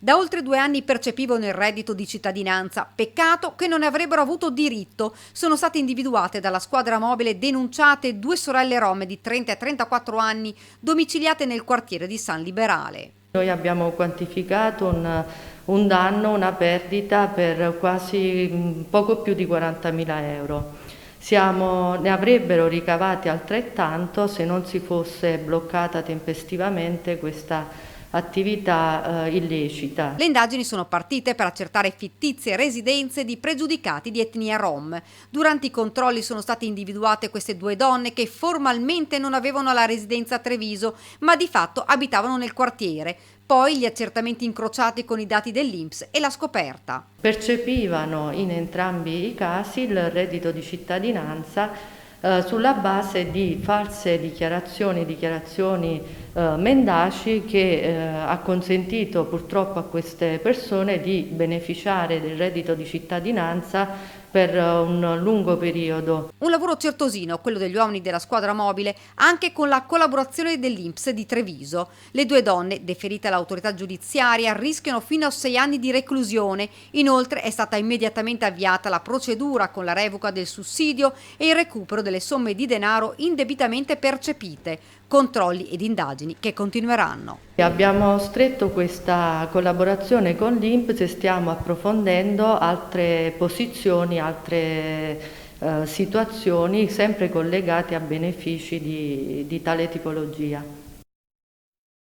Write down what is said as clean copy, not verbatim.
Da oltre 2 anni percepivano il reddito di cittadinanza, peccato che non ne avrebbero avuto diritto. Sono state individuate dalla squadra mobile denunciate 2 sorelle rom di 30 e 34 anni domiciliate nel quartiere di San Liberale. Noi abbiamo quantificato un danno, una perdita per quasi poco più di 40.000 euro. Ne avrebbero ricavati altrettanto se non si fosse bloccata tempestivamente questa attività illecita. Le indagini sono partite per accertare fittizie residenze di pregiudicati di etnia rom. Durante i controlli sono state individuate queste 2 donne che formalmente non avevano la residenza a Treviso, ma di fatto abitavano nel quartiere. Poi gli accertamenti incrociati con i dati dell'INPS e la scoperta. Percepivano in entrambi i casi il reddito di cittadinanza sulla base di false dichiarazioni mendaci che ha consentito purtroppo a queste persone di beneficiare del reddito di cittadinanza per un lungo periodo. Un lavoro certosino, quello degli uomini della squadra mobile, anche con la collaborazione dell'INPS di Treviso. Le 2 donne, deferite all'autorità giudiziaria, rischiano fino a 6 anni di reclusione. Inoltre è stata immediatamente avviata la procedura con la revoca del sussidio e il recupero delle somme di denaro indebitamente percepite. Controlli ed indagini che continueranno. Abbiamo stretto questa collaborazione con l'INPS e stiamo approfondendo altre posizioni, altre situazioni sempre collegate a benefici di tale tipologia.